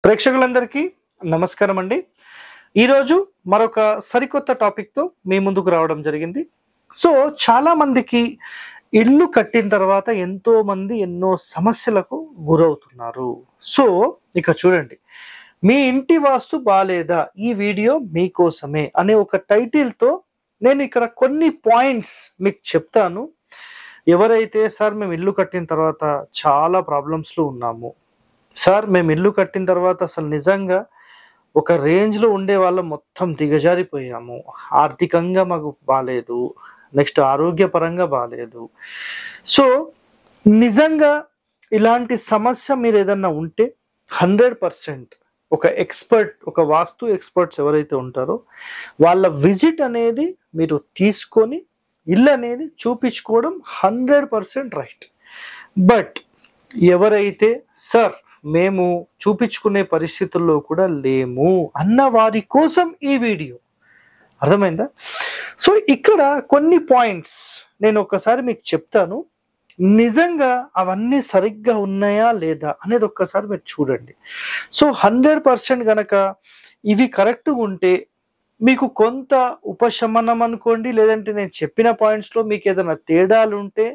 ప్రేక్షకులందరికీ నమస్కారం అండి. ఈరోజు మరొక సరికొత్త టాపిక్తో మీ ముందుకు రావడం జరిగింది. సో చాలా మందికి ఇల్లు కట్టిన తర్వాత ఎంతో మంది ఎన్నో సమస్యలకు గురవుతున్నారు. సో ఇక చూడండి, మీ ఇంటి వాస్తు బాలేదా, ఈ వీడియో మీకోసమే అనే ఒక టైటిల్తో నేను ఇక్కడ కొన్ని పాయింట్స్ మీకు చెప్తాను. ఎవరైతే సార్ మేము ఇల్లు కట్టిన తర్వాత చాలా ప్రాబ్లమ్స్లో ఉన్నాము, సార్ మేము ఇల్లు కట్టిన తర్వాత అసలు నిజంగా ఒక రేంజ్లో ఉండే వాళ్ళం మొత్తం దిగజారిపోయాము, ఆర్థికంగా మాకు బాలేదు, నెక్స్ట్ ఆరోగ్యపరంగా బాలేదు. సో నిజంగా ఇలాంటి సమస్య మీరు ఏదన్నా ఉంటే 100% ఒక ఎక్స్పర్ట్, ఒక వాస్తు ఎక్స్పర్ట్స్ ఎవరైతే ఉంటారో వాళ్ళ విజిట్ అనేది మీరు తీసుకొని ఇల్లు అనేది చూపించుకోవడం 100% రైట్. బట్ ఎవరైతే సార్ మేము చూపించుకునే పరిస్థితుల్లో కూడా లేము అన్న వారి కోసం ఈ వీడియో, అర్థమైందా? సో ఇక్కడ కొన్ని పాయింట్స్ నేను ఒక్కసారి మీకు చెప్తాను, నిజంగా అవన్నీ సరిగ్గా ఉన్నాయా లేదా అనేది ఒక్కసారి మీరు చూడండి. సో 100% గనక ఇవి కరెక్ట్గా ఉంటే మీకు కొంత ఉపశమనం అనుకోండి, లేదంటే నేను చెప్పిన పాయింట్స్లో మీకు ఏదైనా తేడాలు ఉంటే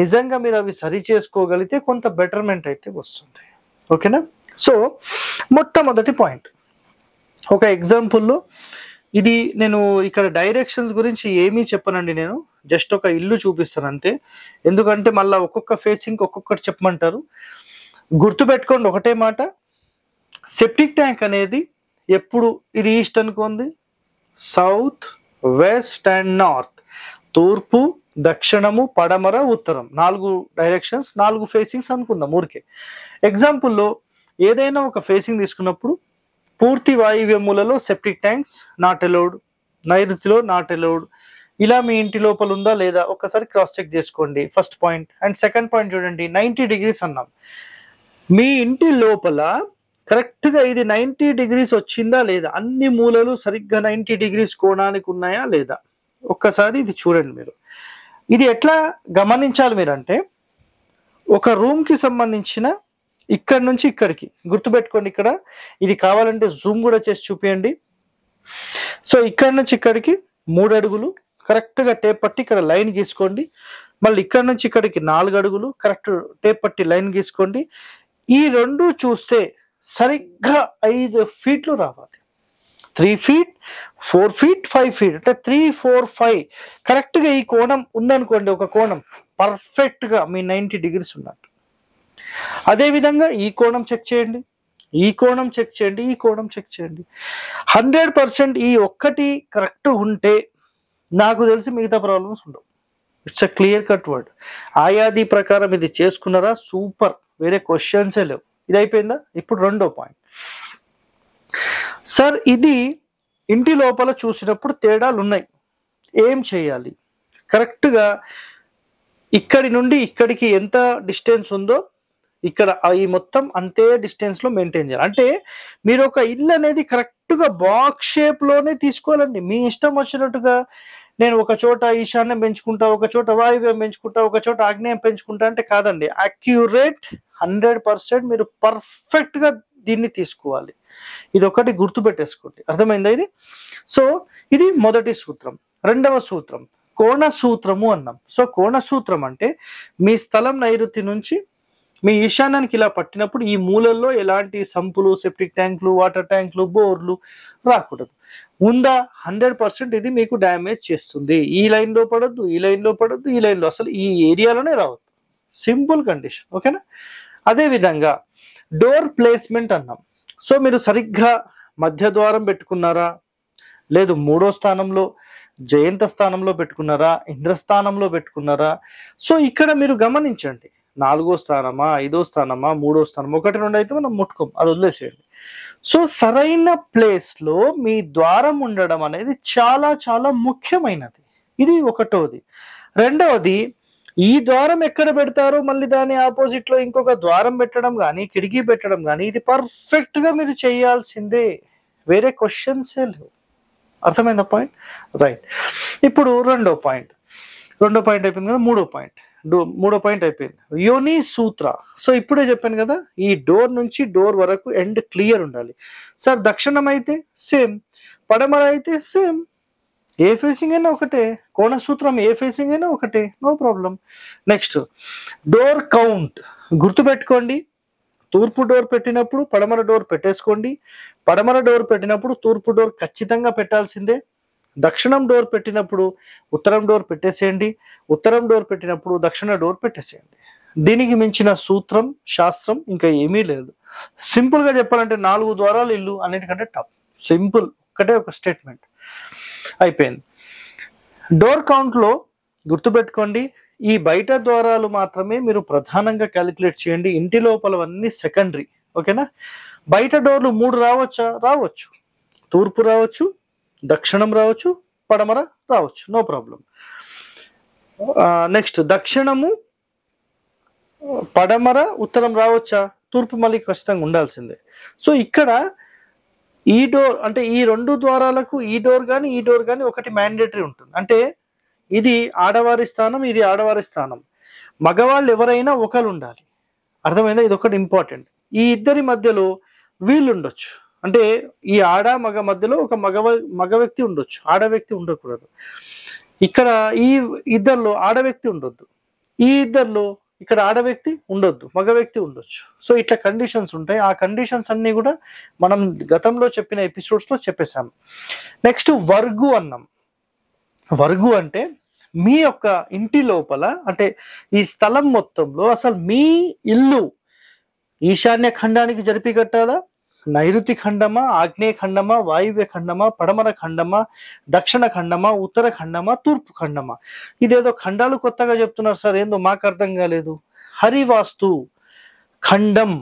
నిజంగా మీరు అవి సరి చేసుకోగలిగితే కొంత బెటర్మెంట్ అయితే వస్తుంది. ఓకేనా? సో మొట్టమొదటి పాయింట్, ఒక ఎగ్జాంపుల్లో ఇది నేను ఇక్కడ డైరెక్షన్స్ గురించి ఏమీ చెప్పనండి, నేను జస్ట్ ఒక ఇల్లు చూపిస్తాను అంతే. ఎందుకంటే మళ్ళీ ఒక్కొక్క ఫేసింగ్ ఒక్కొక్కటి చెప్పమంటారు. గుర్తుపెట్టుకోండి ఒకటే మాట, సెప్టిక్ ట్యాంక్ అనేది ఎప్పుడు ఇది ఈస్ట్ అనుకోండి, సౌత్, వెస్ట్ అండ్ నార్త్, తూర్పు, దక్షిణము, పడమర, ఉత్తరం, 4 డైరెక్షన్స్, 4 ఫేసింగ్స్ అనుకుందాం ఊరికే. ఎగ్జాంపుల్లో ఏదైనా ఒక ఫేసింగ్ తీసుకున్నప్పుడు పూర్తి వాయువ్య మూలలో సెప్టిక్ ట్యాంక్స్ నాట్ అలౌడ్, నైరుతిలో నాట్ అలౌడ్. ఇలా మీ ఇంటి లోపల ఉందా లేదా ఒక్కసారి క్రాస్ చెక్ చేసుకోండి, first point. And second point చూడండి, 90 degrees అన్నాం. మీ ఇంటి లోపల కరెక్ట్గా ఇది 90 degrees వచ్చిందా లేదా, అన్ని మూలలు సరిగ్గా 90 degrees కోణానికి ఉన్నాయా లేదా ఒక్కసారి ఇది చూడండి మీరు. ఇది ఎట్లా గమనించాలి మీరంటే, ఒక రూమ్కి సంబంధించిన ఇక్కడ నుంచి ఇక్కడికి గుర్తుపెట్టుకోండి, ఇక్కడ ఇది కావాలంటే జూమ్ కూడా చేసి చూపించండి. సో ఇక్కడ నుంచి ఇక్కడికి 3 అడుగులు కరెక్ట్గా టేప్ పట్టి ఇక్కడ లైన్ గీసుకోండి. మళ్ళీ ఇక్కడ నుంచి ఇక్కడికి 4 అడుగులు కరెక్ట్ టేప్ పట్టి లైన్ గీసుకోండి. ఈ రెండు చూస్తే సరిగ్గా 5 feet రావాలి. 3 feet, 4 feet, 5 feet, అంటే 3, 4, 5 కరెక్ట్గా ఈ కోణం ఉందనుకోండి, ఒక కోణం పర్ఫెక్ట్గా మీ 90 degrees ఉన్నట్టు. అదేవిధంగా ఈ కోణం చెక్ చేయండి, ఈ కోణం చెక్ చేయండి, ఈ కోణం చెక్ చేయండి. 100% ఈ ఒక్కటి కరెక్ట్ ఉంటే నాకు తెలిసి మిగతా ప్రాబ్లమ్స్ ఉండవు. It's a clear cut word. ఆయాది ప్రకారం ఇది చేసుకున్నారా, సూపర్, వేరే క్వశ్చన్సే లేవు. ఇది అయిపోయిందా? ఇప్పుడు రెండో పాయింట్, సార్ ఇది ఇంటి లోపల చూసినప్పుడు తేడాలు ఉన్నాయి, ఏం చేయాలి? కరెక్ట్గా ఇక్కడి నుండి ఇక్కడికి ఎంత డిస్టెన్స్ ఉందో ఇక్కడ ఈ మొత్తం అంతే డిస్టెన్స్లో మెయింటైన్ చేయాలి. అంటే మీరు ఒక ఇల్లు అనేది కరెక్ట్గా బాక్స్ షేప్లోనే తీసుకోవాలండి. మీ ఇష్టం వచ్చినట్టుగా నేను ఒక చోట ఈశాన్యం పెంచుకుంటా, ఒక చోట వాయువ్యం పెంచుకుంటా, ఒక చోట ఆగ్నేయం పెంచుకుంటా అంటే కాదండి. అక్యురేట్ 100% మీరు పర్ఫెక్ట్గా దీన్ని తీసుకోవాలి. ఇది ఒకటి గుర్తుపెట్టేసుకోండి, అర్థమైందా ఇది? సో ఇది మొదటి సూత్రం. రెండవ సూత్రం కోణ సూత్రము అన్నాం. సో కోణ సూత్రం అంటే మీ స్థలం నైరుతి నుంచి మీ ఈశాన్యానికి ఇలా పట్టినప్పుడు ఈ మూలల్లో ఎలాంటి సంపులు, సెప్టిక్ ట్యాంకులు, వాటర్ ట్యాంకులు, బోర్లు రాకూడదు. ఉందా 100% ఇది మీకు డ్యామేజ్ చేస్తుంది. ఈ లైన్లో పడద్దు, ఈ లైన్లో పడద్దు, ఈ లైన్లో అసలు ఈ ఏరియాలోనే రావద్దు. సింపుల్ కండిషన్, ఓకేనా? అదేవిధంగా డోర్ ప్లేస్మెంట్ అన్నాం. సో మీరు సరిగ్గా మధ్య ద్వారం పెట్టుకున్నారా, లేదు 3వ స్థానంలో జయంత స్థానంలో పెట్టుకున్నారా, ఇంద్రస్థానంలో పెట్టుకున్నారా? సో ఇక్కడ మీరు గమనించండి, 4వ స్థానమా, 5వ స్థానమా, 3వ స్థానమా, 1, 2 అయితే మనం ముట్టుకోం, అది వదిలేసేయండి. సో సరైన ప్లేస్లో మీ ద్వారం ఉండడం అనేది చాలా చాలా ముఖ్యమైనది. ఇది ఒకటోది. రెండవది, ఈ ద్వారం ఎక్కడ పెడతారో మళ్ళీ దాని ఆపోజిట్లో ఇంకొక ద్వారం పెట్టడం కానీ, కిటికీ పెట్టడం కానీ, ఇది పర్ఫెక్ట్గా మీరు చేయాల్సిందే, వేరే క్వశ్చన్సే లేవు. అర్థమైందా పాయింట్? రైట్. ఇప్పుడు రెండో పాయింట్ అయిపోయింది కదా, మూడో పాయింట్. మూడో పాయింట్ అయిపోయింది. యోని సూత్ర. సో ఇప్పుడే చెప్పాను కదా, ఈ డోర్ నుంచి డోర్ వరకు ఎండ్ క్లియర్ ఉండాలి. సార్ దక్షిణం అయితే సేమ్, పడమర అయితే సేమ్, ఏ ఫేసింగ్ అయినా ఒకటే, కోణ సూత్రం ఏ ఫేసింగ్ అయినా ఒకటే, no problem. Next door count గుర్తుపెట్టుకోండి. తూర్పు డోర్ పెట్టినప్పుడు పడమర డోర్ పెట్టేసుకోండి, పడమర డోర్ పెట్టినప్పుడు తూర్పు డోర్ ఖచ్చితంగా పెట్టాల్సిందే, దక్షిణం డోర్ పెట్టినప్పుడు ఉత్తరం డోర్ పెట్టేసేయండి, ఉత్తరం డోర్ పెట్టినప్పుడు దక్షిణ డోర్ పెట్టేసేయండి. దీనికి మించిన సూత్రం శాస్త్రం ఇంకా ఏమీ లేదు. సింపుల్గా చెప్పాలంటే 4 ద్వారాలు ఇల్లు అన్నిటికంటే టాప్. సింపుల్, ఒకటే ఒక స్టేట్మెంట్ అయిపోయింది. డోర్ కౌంట్లో గుర్తుపెట్టుకోండి, ఈ బయట ద్వారాలు మాత్రమే మీరు ప్రధానంగా క్యాలిక్యులేట్ చేయండి, ఇంటి లోపలవన్నీ సెకండరీ. ఓకేనా? బయట డోర్లు 3 రావచ్చా? రావచ్చు. తూర్పు రావచ్చు, దక్షిణం రావచ్చు, పడమర రావచ్చు, నో ప్రాబ్లం. నెక్స్ట్ దక్షిణము, పడమర, ఉత్తరం రావచ్చా? తూర్పు మళ్ళీ ఖచ్చితంగా ఉండాల్సిందే. సో ఇక్కడ ఈ డోర్ అంటే ఈ 2 ద్వారాలకు ఈ డోర్ కానీ ఈ డోర్ కానీ ఒకటి మ్యాండేటరీ ఉంటుంది. అంటే ఇది ఆడవారి స్థానం, ఇది ఆడవారి స్థానం. మగవాళ్ళు ఎవరైనా ఒకరు ఉండాలి. అర్థమైందా? ఇది ఒకటి ఇంపార్టెంట్. ఈ ఇద్దరి మధ్యలో వీళ్ళు ఉండొచ్చు. అంటే ఈ ఆడ మగ మధ్యలో ఒక మగ వ్యక్తి ఉండొచ్చు, ఆడ వ్యక్తి ఉండకూడదు. ఇక్కడ ఈ ఇద్దరిలో ఆడ వ్యక్తి ఉండొద్దు, ఈ ఇద్దరిలో ఇక్కడ ఆడ వ్యక్తి ఉండొద్దు, మగ వ్యక్తి ఉండొచ్చు. సో ఇట్లా కండిషన్స్ ఉంటాయి. ఆ కండిషన్స్ అన్ని కూడా మనం గతంలో చెప్పిన ఎపిసోడ్స్లో చెప్పేశాము. నెక్స్ట్ వర్గు అన్నాం. వర్గు అంటే మీ యొక్క ఇంటి లోపల, అంటే ఈ స్థలం మొత్తంలో అసలు మీ ఇల్లు ఈశాన్య ఖండానికి జరిపి కట్టాలా, నైరుతి ఖండమా, ఆగ్నేయ ఖండమా, వాయువ్య ఖండమా, పడమర ఖండమా, దక్షిణ ఖండమా, ఉత్తర ఖండమా, తూర్పు ఖండమా? ఇదేదో ఖండాలు కొత్తగా చెప్తున్నారు సార్, ఏందో మాకు అర్థం కాలేదు. హరివాస్తు ఖండం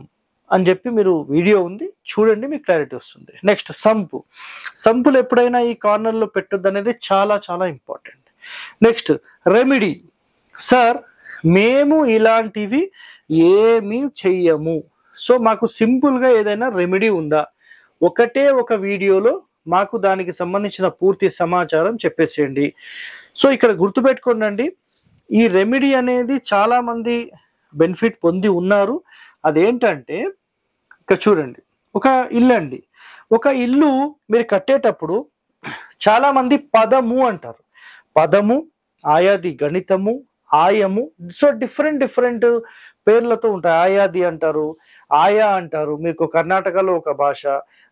అని చెప్పి మీరు వీడియో ఉంది చూడండి, మీకు క్లారిటీ వస్తుంది. Next sump. సంపులు ఎప్పుడైనా ఈ కార్నర్లో పెట్టొద్దు అనేది చాలా చాలా ఇంపార్టెంట్. Next remedy. సార్ మేము ఇలాంటివి ఏమీ చెయ్యము, సో మాకు సింపుల్గా ఏదైనా రెమెడీ ఉందా? ఒకటే ఒక వీడియోలో మాకు దానికి సంబంధించిన పూర్తి సమాచారం చెప్పేసేయండి. సో ఇక్కడ గుర్తుపెట్టుకోండి, ఈ రెమెడీ అనేది చాలా మంది బెనిఫిట్ పొంది ఉన్నారు. అదేంటంటే ఇక్కడ చూడండి, ఒక ఇల్లు అండి, ఒక ఇల్లు మీరు కట్టేటప్పుడు చాలా మంది పదము అంటారు. పదము, ఆయాది గణితము, ఆయము, సో డిఫరెంట్ పేర్లతో ఉంటాయి. ఆయాది అంటారు, ఆయా అంటారు. మీకు కర్ణాటకలో ఒక భాష,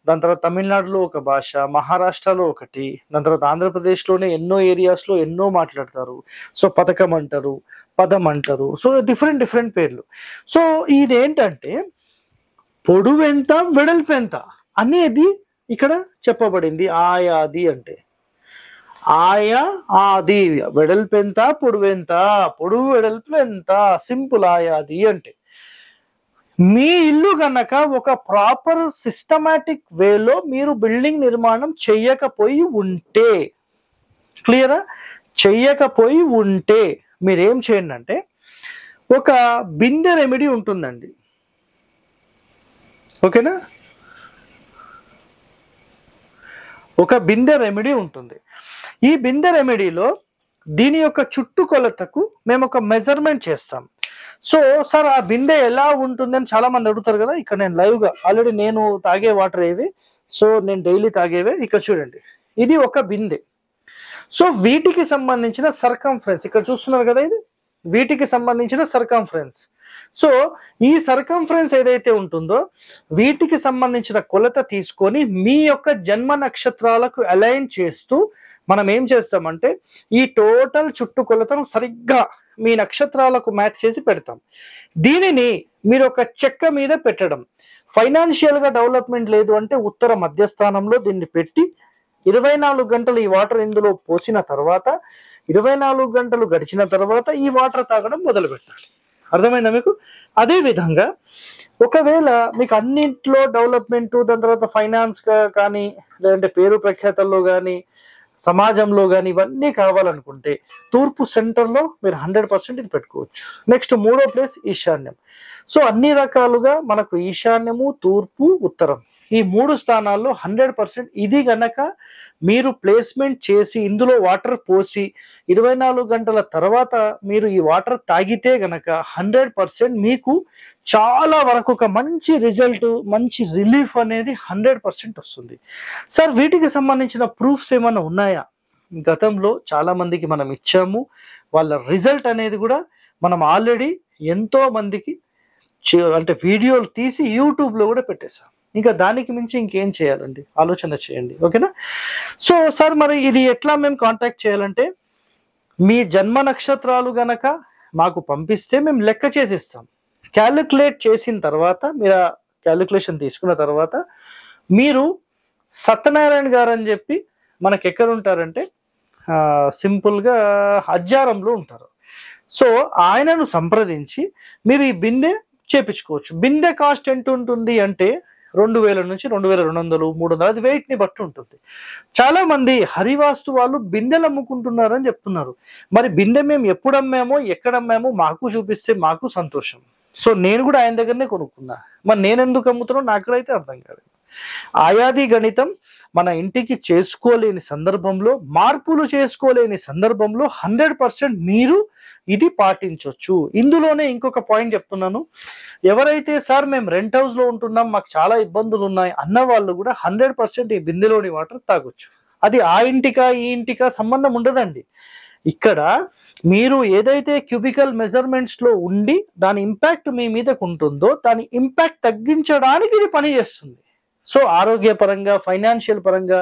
దాని తర్వాత తమిళనాడులో ఒక భాష, మహారాష్ట్రలో ఒకటి, దాని తర్వాత ఆంధ్రప్రదేశ్లోనే ఎన్నో ఏరియాస్లో ఎన్నో మాట్లాడతారు. సో పథకం అంటారు, పదం అంటారు, సో డిఫరెంట్ పేర్లు. సో ఇదేంటంటే పొడవెంత వెడల్పెంత అనేది ఇక్కడ చెప్పబడింది. ఆయాది అంటే ఆయా ఆది, వెడల్పెంత పొడవెంత, పొడవు వెడల్పు ఎంత, సింపుల్ ఆయాది అంటే. మీ ఇల్లు గనక ఒక ప్రాపర్ సిస్టమాటిక్ వేలో మీరు బిల్డింగ్ నిర్మాణం చెయ్యకపోయి ఉంటే, క్లియరా, చెయ్యకపోయి ఉంటే మీరేం చేయండి అంటే, ఒక బిందె రెమెడీ ఉంటుందండి. ఓకేనా? ఒక బిందె రెమెడీ ఉంటుంది. ఈ బిందె రెమెడీలో దీని యొక్క చుట్టుకొలతకు మేము ఒక మెజర్మెంట్ చేస్తాం. సో సార్ ఆ బిందె ఎలా ఉంటుందని చాలా మంది అడుగుతారు కదా. ఇక్కడ నేను లైవ్గా ఆల్రెడీ నేను తాగే వాటర్ ఏవి, సో నేను డైలీ తాగేవే. ఇక్కడ చూడండి, ఇది ఒక బిందె. సో వీటికి సంబంధించిన సర్కంఫరెన్స్ ఇక్కడ చూస్తున్నారు కదా, ఇది వీటికి సంబంధించిన సర్కంఫరెన్స్. సో ఈ సర్కంఫరెన్స్ ఏదైతే ఉంటుందో వీటికి సంబంధించిన కొలత తీసుకొని మీ యొక్క జన్మ నక్షత్రాలకు అలైన్ చేస్తూ మనం ఏం చేస్తామంటే ఈ టోటల్ చుట్టుకొలతను సరిగ్గా మీ నక్షత్రాలకు మ్యాచ్ చేసి పెడతాం. దీనిని మీరు ఒక చెక్క మీద పెట్టడం. ఫైనాన్షియల్ గా డెవలప్మెంట్ లేదు అంటే ఉత్తర మధ్యస్థానంలో దీన్ని పెట్టి 24 గంటలు ఈ వాటర్ ఇందులో పోసిన తర్వాత 24 గంటలు గడిచిన తర్వాత ఈ వాటర్ తాగడం మొదలు పెట్టాలి. అర్థమైందా మీకు? అదే విధంగా ఒకవేళ మీకు అన్నింటిలో డెవలప్మెంట్, దాని తర్వాత ఫైనాన్స్ కానీ లేదంటే పేరు ప్రఖ్యాతల్లో కానీ సమాజంలో కానీ ఇవన్నీ కావాలనుకుంటే తూర్పు సెంటర్లో మీరు 100% ఇది పెట్టుకోవచ్చు. నెక్స్ట్ 3వ ప్లేస్ ఈశాన్యం. సో అన్ని రకాలుగా మనకు ఈశాన్యము, తూర్పు, ఉత్తరం ఈ 3 స్థానాల్లో 100% ఇది గనక మీరు ప్లేస్మెంట్ చేసి ఇందులో వాటర్ పోసి 24 గంటల తర్వాత మీరు ఈ వాటర్ తాగితే గనక 100% మీకు చాలా వరకు ఒక మంచి రిజల్ట్, మంచి రిలీఫ్ అనేది 100% వస్తుంది. సార్ వీటికి సంబంధించిన ప్రూఫ్స్ ఏమైనా ఉన్నాయా? గతంలో చాలా మందికి మనం ఇచ్చాము. వాళ్ళ రిజల్ట్ అనేది కూడా మనం ఆల్రెడీ ఎంతో మందికి అంటే వీడియోలు తీసి యూట్యూబ్లో కూడా పెట్టేశాం. ఇంకా దానికి మించి ఇంకేం చేయాలండి? ఆలోచన చేయండి. ఓకేనా? సో సార్ మరి ఇది ఎట్లా మేము కాంటాక్ట్ చేయాలంటే, మీ జన్మ నక్షత్రాలు గనక మాకు పంపిస్తే మేము లెక్క చేసిస్తాం. క్యాలిక్యులేట్ చేసిన తర్వాత మీరు ఆ క్యాలిక్యులేషన్ తీసుకున్న తర్వాత మీరు సత్యనారాయణ గారు అని చెప్పి మనకి ఎక్కడ ఉంటారంటే సింపుల్గా హజ్జారంలో ఉంటారు. సో ఆయనను సంప్రదించి మీరు ఈ బిందె చేపించుకోవచ్చు. బిందె కాస్ట్ ఎంత ఉంటుంది అంటే 2000 నుంచి 2200, 300, అది వెయిట్ ని బట్టి ఉంటుంది. చాలా మంది హరివాస్తు వాళ్ళు బిందెలు అమ్ముకుంటున్నారు అని చెప్తున్నారు. మరి బిందె మేము ఎప్పుడు అమ్మామో, ఎక్కడ అమ్మామో మాకు చూపిస్తే మాకు సంతోషం. సో నేను కూడా ఆయన దగ్గరనే కొనుక్కున్నా. మరి నేను ఎందుకు అమ్ముతున్నా నాకైతే అర్థం కాలేదు. ఆయాది గణితం మన ఇంటికి చేసుకోలేని సందర్భంలో, మార్పులు చేసుకోలేని సందర్భంలో 100% మీరు ఇది పాటించవచ్చు. ఇందులోనే ఇంకొక పాయింట్ చెప్తున్నాను. ఎవరైతే సార్ మేము రెంట్ హౌస్ లో ఉంటున్నాం, మాకు చాలా ఇబ్బందులు ఉన్నాయి అన్న వాళ్ళు కూడా 100% ఈ బిందెలోని వాటర్ తాగొచ్చు. అది ఆ ఇంటికా ఈ ఇంటికా సంబంధం ఉండదండి. ఇక్కడ మీరు ఏదైతే క్యూబికల్ మెజర్మెంట్స్ లో ఉండి దాని ఇంపాక్ట్ మీ మీదకు ఉంటుందో దాని ఇంపాక్ట్ తగ్గించడానికి ఇది పనిచేస్తుంది. సో ఆరోగ్యపరంగా, ఫైనాన్షియల్ పరంగా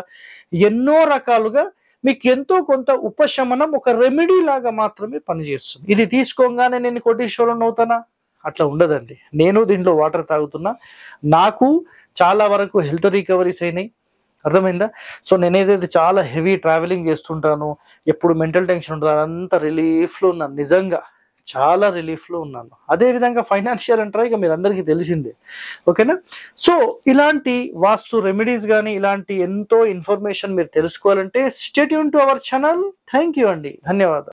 ఎన్నో రకాలుగా మీకు ఎంతో కొంత ఉపశమనం, ఒక రెమెడీ లాగా మాత్రమే పనిచేస్తుంది. ఇది తీసుకోగానే నేను కోటీశ్వరుని అవుతానా? అట్లా ఉండదండి. నేను దీంట్లో వాటర్ తాగుతున్నా, నాకు చాలా వరకు హెల్త్ రికవరీస్ అయినాయి. అర్థమైందా? సో నేనేదైతే చాలా హెవీ ట్రావెలింగ్ చేస్తుంటాను, ఎప్పుడు మెంటల్ టెన్షన్ ఉంటుంది, అదంతా రిలీఫ్లో ఉన్నాను. నిజంగా చాలా రిలీఫ్లో ఉన్నాను. అదేవిధంగా ఫైనాన్షియల్ అంటారా ఇక మీరు అందరికీ తెలిసిందే. ఓకేనా? సో ఇలాంటి వాస్తు రెమెడీస్ కానీ ఇలాంటి ఎంతో ఇన్ఫర్మేషన్ మీరు తెలుసుకోవాలంటే stay tune to our channel. Thank you అండి. ధన్యవాదాలు.